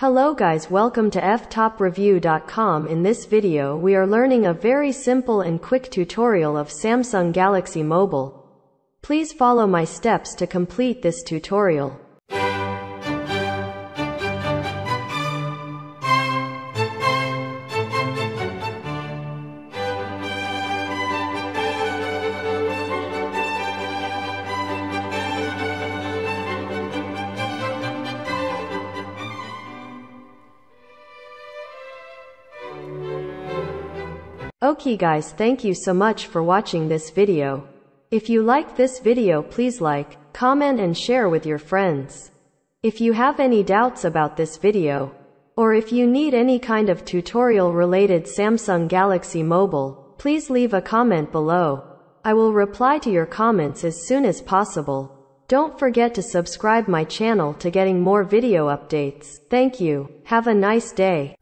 Hello guys, welcome to Ftopreview.com. In this video we are learning a very simple and quick tutorial of Samsung Galaxy Mobile. Please follow my steps to complete this tutorial. Okay guys, thank you so much for watching this video. If you like this video, please like, comment and share with your friends. If you have any doubts about this video, or if you need any kind of tutorial related Samsung Galaxy Mobile, please leave a comment below. I will reply to your comments as soon as possible. Don't forget to subscribe my channel to getting more video updates. Thank you. Have a nice day.